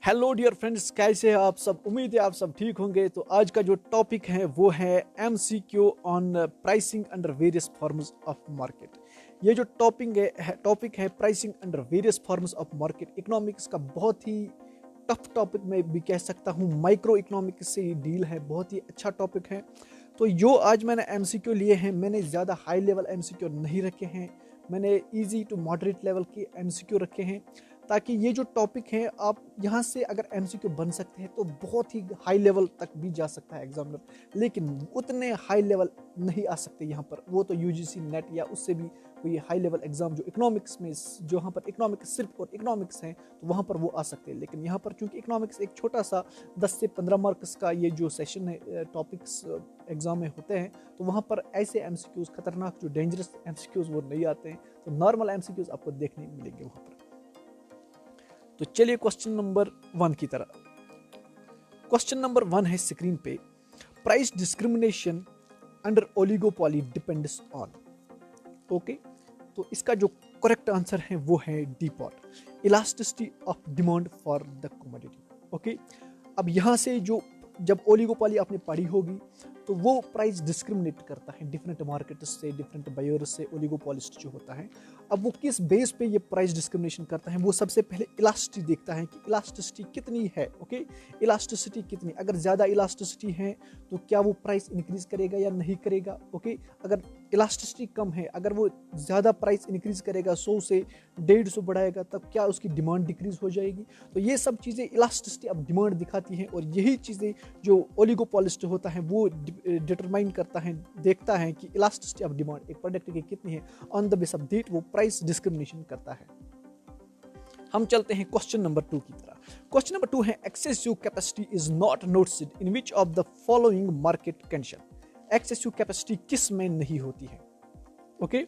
Hello dear friends, कैसे हैं आप सब। उम्मीद है आप सब ठीक होंगे। तो आज का जो टॉपिक है वो है MCQ on pricing under various forms of market. ये जो टॉपिक है pricing under various forms of market. Economics का बहुत ही टफ टॉपिक मैं भी कह सकता हूँ, माइक्रो इकोनॉमिक्स से ही डील है, बहुत ही अच्छा टॉपिक है। तो जो आज मैंने एमसीक्यू लिए हैं, मैंने ज़्यादा हाई लेवल एमसीक्यू नहीं रखे हैं, मैंने इजी टू मॉडरेट लेवल के एमसीक्यू रखे हैं, ताकि ये जो टॉपिक है आप यहाँ से अगर एमसीक्यू बन सकते हैं तो बहुत ही हाई लेवल तक भी जा सकता है एग्जामिनर, लेकिन उतने हाई लेवल नहीं आ सकते यहाँ पर। वो तो यूजीसी नेट या उससे भी कोई हाई लेवल एग्जाम जो इकोनॉमिक्स में, जो यहाँ पर इकोनॉमिक्स सिर्फ और इकोनॉमिक्स है तो वहाँ पर वो आ सकते हैं। लेकिन यहाँ पर चूंकि इकोनॉमिक्स एक छोटा सा 10 से 15 मार्क्स का ये जो सेशन है, टॉपिक्स एग्जाम में होते हैं, तो वहाँ पर ऐसे एमसीक्यूज, खतरनाक जो डेंजरस एमसीक्यूज वो नहीं आते हैं। तो नॉर्मल एमसीक्यूज आपको देखने मिलेंगे वहाँ पर। तो चलिए क्वेश्चन नंबर 1 की तरह। क्वेश्चन नंबर 1 है स्क्रीन पे, price discrimination under oligopoly depends on. Okay, तो इसका जो करेक्ट आंसर है वो है D pot, elasticity of demand for the commodity. Okay, अब यहां से जो जब ओलिगोपॉली आपने पढ़ी होगी तो वो प्राइस डिस्क्रिमिनेट करता है डिफरेंट मार्केट से, डिफरेंट बायर से। ओलिगोपॉलिस्ट जो होता है, अब वो किस बेस पे ये प्राइस डिस्क्रिमिनेशन करता है, वो सबसे पहले इलास्टिसिटी देखता है कि इलास्टिसिटी कितनी है। ओके, इलास्टिसिटी कितनी, अगर ज़्यादा इलास्टिसिटी है तो क्या वो प्राइस इंक्रीज करेगा या नहीं करेगा। ओके, अगर इलास्टिसिटी कम है, अगर वो ज़्यादा प्राइस इंक्रीज करेगा, 100 से 150 बढ़ाएगा, तब क्या उसकी डिमांड डिक्रीज हो जाएगी। तो ये सब चीज़ें इलास्टिसिटी ऑफ डिमांड दिखाती हैं, और यही चीज़ें जो ओलिगोपॉलिस्ट होता है वो डिटरमाइन करता है, देखता है कि इलास्टिसिटी ऑफ डिमांड एक प्रोडक्ट की कितनी है। On the base of that वो प्राइस डिस्क्रिमिनेशन करता है। हम चलते हैं क्वेश्चन नंबर 2 की तरह। क्वेश्चन नंबर 2 है, excessive capacity is not noticed in which of the following market condition. Excessive capacity किस में नहीं होती है। ओके,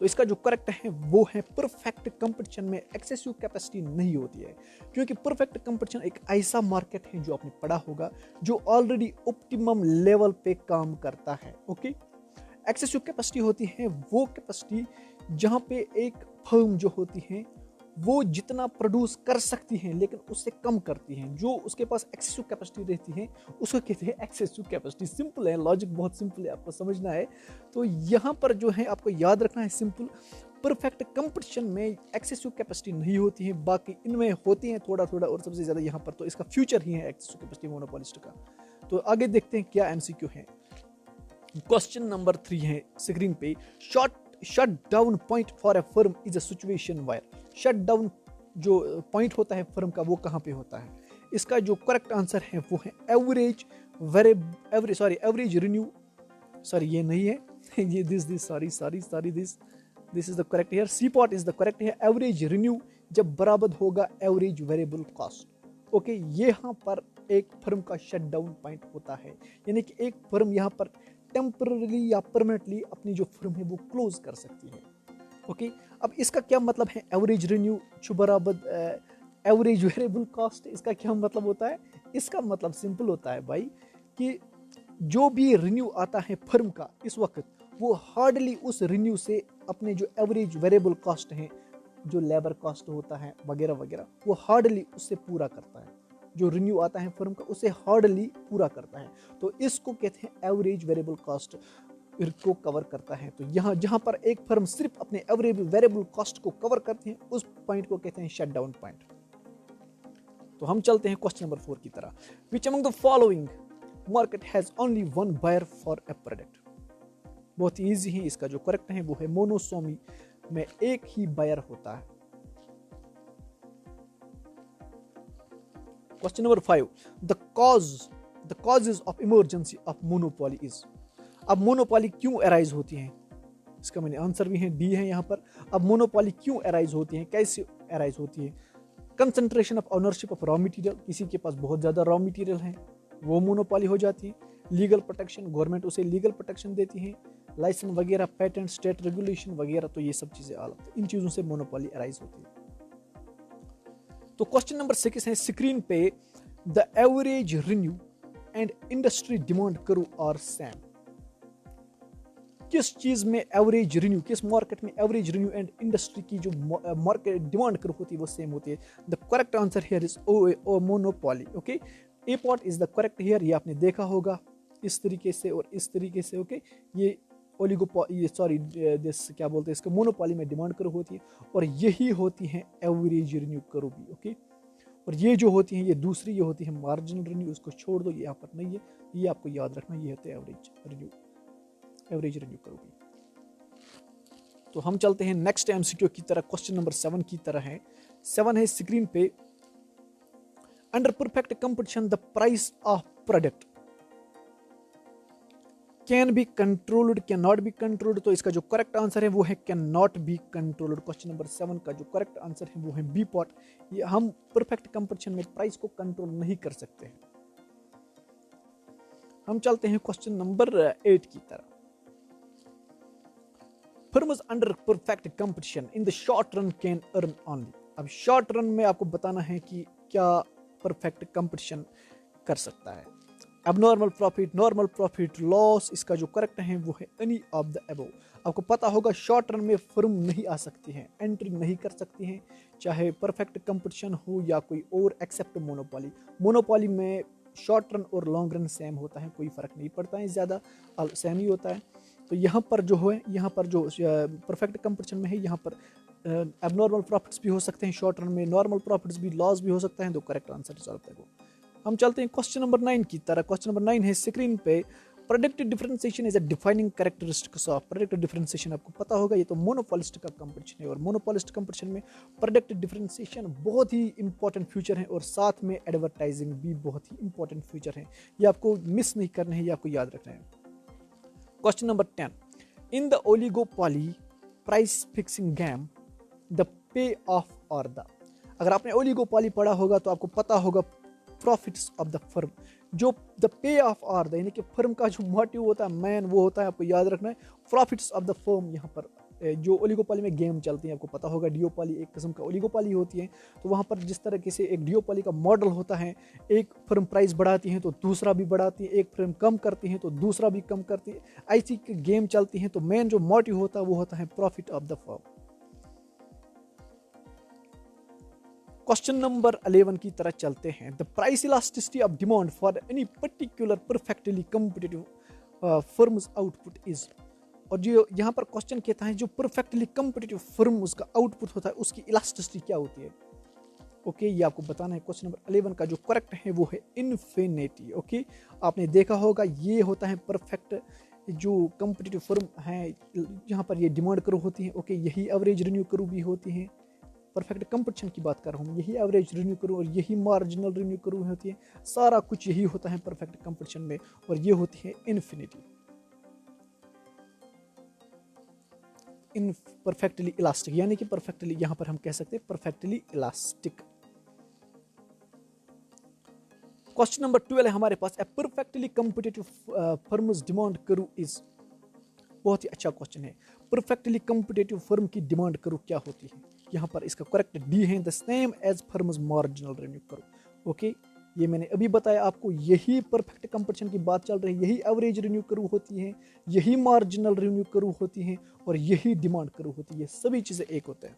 तो इसका जो करेक्ट है वो है परफेक्ट कंपटीशन में एक्सेसिव कैपेसिटी नहीं होती है, क्योंकि परफेक्ट कंपटीशन एक ऐसा मार्केट है जो आपने पढ़ा होगा जो ऑलरेडी ऑप्टिमम लेवल पे काम करता है। ओके, एक्सेसिव कैपेसिटी होती है वो कैपेसिटी जहां पे एक फर्म जो होती है वो जितना प्रोड्यूस कर सकती है लेकिन उससे कम करती हैं। जो उसके पास एक्सेसिव कैपेसिटी रहती है उसको कहते हैं एक्सेसिव कैपेसिटी। सिंपल है, लॉजिक बहुत सिंपल है, आपको समझना है। तो यहाँ पर जो है आपको याद रखना है सिंपल, परफेक्ट कंपटीशन में एक्सेसिव कैपेसिटी नहीं होती है, बाकी इनमें होती है थोड़ा थोड़ा, और सबसे ज़्यादा यहाँ पर तो इसका फ्यूचर ही है एक्सेसिव कैपेसिटी मोनोपोलिस्ट का। तो आगे देखते हैं क्या एमसीक्यू है। क्वेश्चन नंबर 3 है स्क्रीन पे, shut down point for a firm is a situation wire. Shut down जो पॉइंट होता है फर्म का वो कहाँ पे होता है। इसका जो करेक्ट आंसर है वो है एवरेज रिन्यू, सॉरी ये नहीं है ये this is the correct here. C part is the correct है। एवरेज रिन्यू जब बराबर होगा एवरेज वेरिएबल कॉस्ट। ओके, यहाँ पर एक फर्म का शट डाउन पॉइंट होता है, यानी कि एक फर्म यहाँ पर टेम्पररी या परमानेंटली अपनी जो फर्म है वो क्लोज कर सकती है। ओके, अब इसका क्या मतलब है, एवरेज रिन्यू बराबर एवरेज वेरिएबल कॉस्ट। इसका क्या मतलब होता है, इसका मतलब सिंपल होता है भाई कि जो भी रिन्यू आता है फर्म का इस वक्त, वो हार्डली उस रिन्यू से अपने जो एवरेज वेरिएबल कॉस्ट है, जो लेबर कॉस्ट होता है वगैरह वगैरह, वो हार्डली उससे पूरा करता है। जो रिन्यू आता है फर्म का उसे हार्डली पूरा करता है, तो इसको कहते हैं एवरेज वेरिएबल कॉस्ट को कवर करता है। तो यहाँ जहाँ पर एक फर्म सिर्फ अपने एवरेज वेरिएबल कॉस्ट को कवर करते हैं उस पॉइंट को कहते हैं शट डाउन पॉइंट। तो हम चलते हैं क्वेश्चन नंबर 4 की तरह। Which among the following market has only one buyer for a product. बहुत इजी है, इसका जो करेक्ट है वो है मोनोसोमी में एक ही बायर होता है। Question number 5, the causes of emergency of monopoly is. अब मोनोपोली क्यों अराइज होती है, इसका मैंने आंसर भी है, डी है यहाँ पर। अब मोनोपोली क्यों अराइज होती है, कैसे अराइज होती है। Concentration of ownership of raw material, किसी के पास बहुत ज़्यादा रॉ मटेरियल है वो मोनोपोली हो जाती है। लीगल प्रोटेक्शन, गवर्नमेंट उसे लीगल प्रोटेक्शन देती है, लाइसेंस वगैरह, पेटेंट, स्टेट रेगुलेशन वगैरह, तो ये सब चीज़ें इन चीज़ों से मोनोपोली अराइज होती है। तो क्वेश्चन नंबर 6 है स्क्रीन पे, the average revenue and industry demand curve are same. किस चीज़ में एवरेज रेवेन्यू, किस मार्केट में एवरेज रेवेन्यू एंड इंडस्ट्री की जो मार्केट डिमांड कर्व होती है वो सेम होती है। The correct answer here is O monopoly. Okay, A part is the correct here. ये आपने देखा होगा इस तरीके से और इस तरीके से। ओके, ये दिस क्या बोलते हैं इसको, मोनोपोली में डिमांड कर्व होती है और यही होती है एवरेज रेवेन्यू कर्व भी। ओके, और ये जो होती है ये दूसरी, ये होती है मार्जिनल रेवेन्यू, उसको छोड़ दो, ये यहाँ पर नहीं है, ये आपको याद रखना, ये होते हैं एवरेज रेवेन्यू कर्व भी। तो हम चलते हैं नेक्स्ट एमसीक्यू की तरह, क्वेश्चन नंबर 7 की तरह है। 7 है स्क्रीन पे, under perfect competition the price of product can be controlled, can not be controlled. तो इसका जो करेक्ट आंसर है वो है can not be controlled. Question number 7 का जो करेक्ट आंसर है वो है बी पॉट। ये हम परफेक्ट कंपटीशन में प्राइस को कंट्रोल नहीं कर सकते हैं। हम चलते हैं क्वेश्चन नंबर 8 की तरह। Firms under perfect competition in the short run can earn only. अब शॉर्ट रन में आपको बताना है कि क्या परफेक्ट कंपटीशन कर सकता है। Abnormal profit, normal profit, loss, इसका जो करेक्ट है वो है एनी ऑफ द अबव। आपको पता होगा शॉर्ट रन में फर्म नहीं आ सकती हैं, एंट्री नहीं कर सकती हैं, चाहे परफेक्ट कंपटीशन हो या कोई और एक्सेप्ट मोनोपोली। मोनोपोली में शॉर्ट रन और लॉन्ग रन सेम होता है, कोई फर्क नहीं पड़ता है, ज़्यादा सेम ही होता है। तो यहाँ पर जो है, यहाँ पर जो परफेक्ट कंपटीशन में है, यहाँ पर एबनॉर्मल प्रॉफिट्स भी हो सकते हैं शॉर्ट रन में, नॉर्मल प्रॉफिट्स भी, लॉस भी हो सकता है। तो करेक्ट आंसर रिजल्ट है वो। हम चलते हैं क्वेश्चन नंबर 9 की तरह। क्वेश्चन नंबर 9 है स्क्रीन पे, product differentiation is a defining characteristics of. Product differentiation आपको पता होगा, ये तो मोनोपोलिस्ट का कंपटीशन है और मोनोपोलिस्ट कंपटीशन में प्रोडक्ट डिफरेंशिएशन बहुत ही इंपॉर्टेंट फीचर है और साथ में एडवर्टाइजिंग भी बहुत ही इंपॉर्टेंट फीचर है। ये आपको मिस नहीं करना है, ये आपको याद रखना है। Question number 10, in the oligopoly price fixing game the pay off और द। अगर आपने ओलिगोपोली पढ़ा होगा तो आपको पता होगा प्रॉफिट्स ऑफ द फर्म, जो the pay off are the, यानी कि फर्म का जो मोटिव होता है, मैन, वो होता है, आपको याद रखना है प्रॉफिट्स ऑफ द फर्म। यहाँ पर जो ओलिगोपोली में गेम चलती है, आपको पता होगा डियोपोली एक किस्म का ओलिगोपोली होती है। तो वहाँ पर जिस तरह से एक डियोपोली का मॉडल होता है, एक फर्म प्राइस बढ़ाती है तो दूसरा भी बढ़ाती है, एक फर्म कम करती है तो दूसरा भी कम करती है, ऐसी गेम चलती है। तो मेन जो मोटिव होता है वो होता है profit of the firm. Question number 11 की तरह चलते हैं। The price elasticity of demand for any particular perfectly competitive firms output is. और जो यहाँ पर क्वेश्चन कहता है जो परफेक्टली कम्पिटिटिव फर्म उसका आउटपुट होता है उसकी इलास्टिसिटी क्या होती है। ओके, ये आपको बताना है। क्वेश्चन नंबर 11 का जो करेक्ट है वो है इन्फिनिटी। ओके, आपने देखा होगा ये होता है परफेक्ट जो कम्पिटिटिव फर्म है, यहाँ पर ये डिमांड कर्व होती है। ओके, यही एवरेज रेवेन्यू कर्व भी होती है। परफेक्ट कंपटीशन की बात कर रहा हूँ, यही एवरेज रेवेन्यू कर्व और यही मार्जिनल रेवेन्यू कर्व होती है। सारा कुछ यही होता है परफेक्ट कंपटीशन में और ये होती है इन्फिनिटी। इन परफेक्टली इलास्टिक, यानी कि परफेक्टली, यहां पर हम कह सकते हैं परफेक्टली इलास्टिक। क्वेश्चन नंबर 12 है हमारे पास, A perfectly competitive firms demand curve is. बहुत ही अच्छा क्वेश्चन है। परफेक्टली कम्पिटिटिव फर्म की डिमांड कर्व क्या होती है। यहाँ पर इसका करेक्ट डी है, the same as firms marginal revenue curve. Okay, ये मैंने अभी बताया आपको, यही परफेक्ट कंपटीशन की बात चल रही है, यही एवरेज रेवेन्यू कर्व होती है, यही मार्जिनल रेवेन्यू कर्व होती है और यही डिमांड कर्व होती है। सभी चीजें एक होते हैं,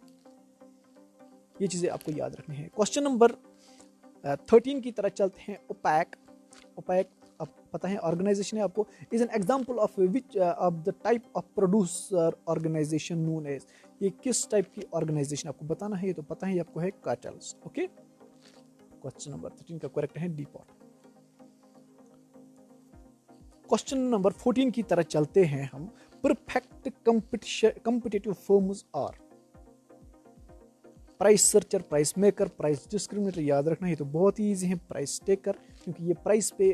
ये चीजें आपको याद रखनी है। क्वेश्चन नंबर 13 की तरह चलते हैं। ओपैक, ओपैक अब पता है ऑर्गेनाइजेशन है आपको, is an example of which of the type of producer organisation known as. ये किस टाइप की ऑर्गेनाइजेशन आपको बताना है, ये तो पता है, ये आपको है कार्टेल्स। ओके, क्वेश्चन नंबर 13 का करेक्ट है डी पॉट। क्वेश्चन नंबर 14 की तरह चलते हैं हम। Perfect competitive firms are price searcher, price maker, price discriminator. याद रखना है तो बहुत ही ईजी है। प्राइस टेकर, क्योंकि ये प्राइस पे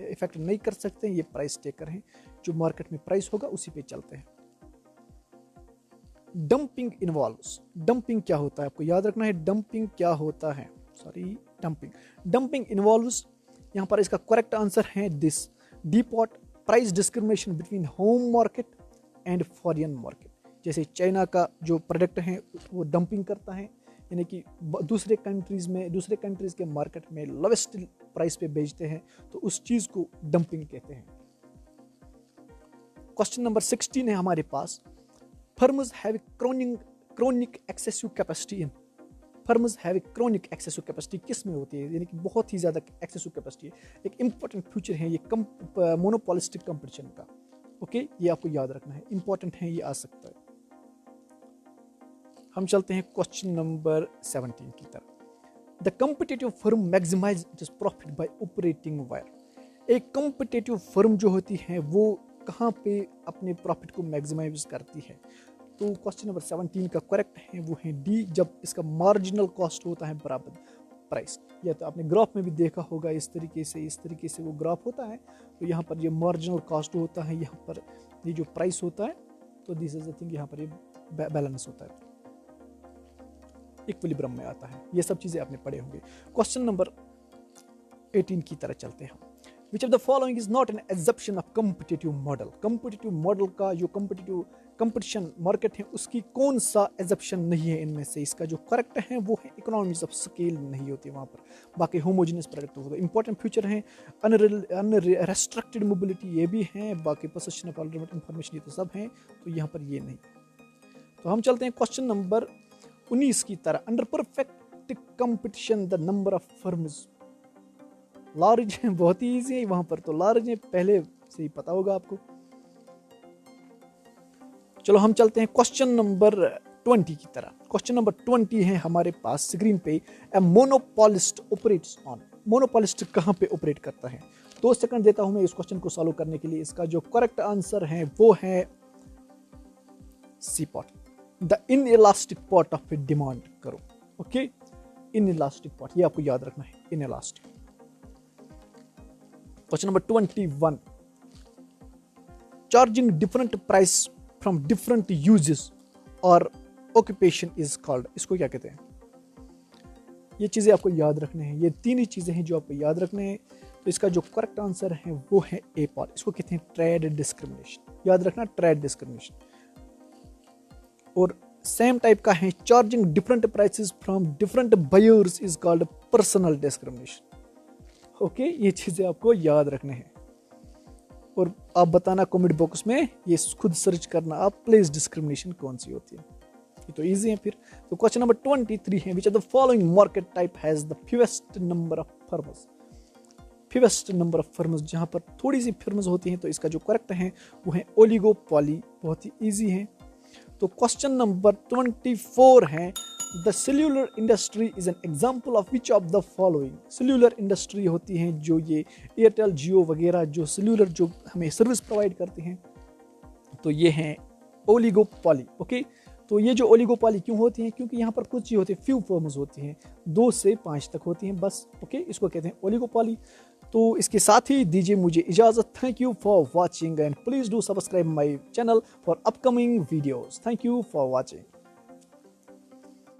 इफेक्ट नहीं कर सकते, ये प्राइस टेकर हैं, जो मार्केट में प्राइस होगा उसी पे चलते हैं। डंपिंग इन्वॉल्व्स, डंपिंग क्या होता है आपको याद रखना है, डंपिंग क्या होता है, सॉरी डंपिंग इन्वॉल्व्स, यहाँ पर इसका करेक्ट आंसर है this D pot, price discrimination between home market and foreign market. जैसे चाइना का जो प्रोडक्ट है वो डंपिंग करता है, यानी कि दूसरे कंट्रीज के मार्केट में लोवेस्ट प्राइस पे बेचते हैं, तो उस चीज़ को डंपिंग कहते हैं। क्वेश्चन नंबर 16 है हमारे पास, firms have chronic excessive capacity in, firms have chronic excessive capacity किस में होती है, यानी कि बहुत ही ज़्यादा एक्सेसिव कैपेसिटी है। एक इंपॉर्टेंट फ्यूचर है ये मोनोपोलिस्टिक कंपटीशन का। ओके, ये आपको याद रखना है, इंपॉर्टेंट है, ये आ सकता है। हम चलते हैं क्वेश्चन नंबर 17 की तरफ। The competitive firm maximise its profit by operating where. एक कॉम्पिटिटिव फर्म जो होती है वो कहाँ पे अपने प्रॉफिट को मैक्सिमाइज करती है? तो क्वेश्चन नंबर 17 का करेक्ट है वो है डी, जब इसका मार्जिनल कॉस्ट होता है बराबर प्राइस। या तो आपने ग्राफ में भी देखा होगा, इस तरीके से वो ग्राफ होता है। तो यहाँ पर ये मार्जिनल कॉस्ट होता है, यहाँ पर ये जो प्राइस होता है, तो दिस इज द थिंग, यहाँ पर ये बैलेंस होता है, इक्विलिब्रियम में आता है। ये सब चीजें आपने पढ़े होंगे। क्वेश्चन नंबर 18 की तरह चलते हैं। Which of the following is not an exception of competitive model? competitive model का जो competition market है उसकी कौन सा exception नहीं है इनमें से? इसका जो करेक्ट है वो है economies of scale नहीं होती वहाँ पर, बाकी homogeneous product होता है। इंपॉर्टेंट फ्यूचर है unrestricted mobility, ये भी है, बाकी possession of ultimate information, ये तो सब हैं, तो यहाँ पर ये नहीं। तो हम चलते हैं क्वेश्चन नंबर 19 की तरह। Under perfect competition the number of firms large है, बहुत ही ईजी है, वहां पर तो लार्ज है, पहले से ही पता होगा आपको। चलो हम चलते हैं क्वेश्चन नंबर 20 की तरह। क्वेश्चन नंबर 20 है हमारे पास स्क्रीन पे, ए मोनोपोलिस्ट ऑपरेट्स ऑन। मोनोपोलिस्ट कहां पे ऑपरेट करता है? 2 सेकंड देता हूं मैं इस क्वेश्चन को सॉल्व करने के लिए। इसका जो करेक्ट आंसर है वो है C part, the inelastic part of demand करो। ओके, इनइलास्टिक पॉट, ये आपको याद रखना है, inelastic. Question number 21, charging different price from different uses और ऑक्यूपेशन इज कॉल्ड। इसको क्या कहते हैं? ये चीजें आपको याद रखने हैं, ये 3 ही चीजें हैं जो आपको याद रखने हैं। तो इसका जो करेक्ट आंसर है वो है ए पॉट। इसको कहते हैं ट्रेड डिस्क्रिमिनेशन, याद रखना, ट्रेड डिस्क्रिमिनेशन। और सेम टाइप का है charging different prices from different buyers is called personal discrimination. Okay, ये चीजें आपको याद रखने हैं। और आप बताना कमेंट बॉक्स में, ये खुद सर्च करना आप, प्लेस डिस्क्रिमिनेशन कौन सी होती है। ये तो इजी है फिर। तो क्वेश्चन नंबर 23 है, which of the following market type has the fewest number of firms. Fewest number of firms, जहां पर थोड़ी सी फर्म्स होती हैं, तो इसका जो करेक्ट है वो है ओलिगोपॉली, बहुत ही इजी है। तो क्वेश्चन नंबर 24 है, the cellular industry is an example of which of the following. Cellular industry होती है जो ये एयरटेल, जियो वगैरह जो सेल्यूलर जो हमें सर्विस प्रोवाइड करते हैं, तो ये हैं ओलिगोपॉली। ओके, तो ये जो ओलिगोपॉली क्यों होती हैं? क्योंकि यहाँ पर कुछ ही होती है, फ्यू फर्म्स होती हैं, 2 से 5 तक होती हैं बस। ओके, इसको कहते हैं ओलिगोपॉली। तो इसके साथ ही दीजिए मुझे इजाजत। Thank you for watching and please do subscribe my channel for upcoming videos. Thank you for watching.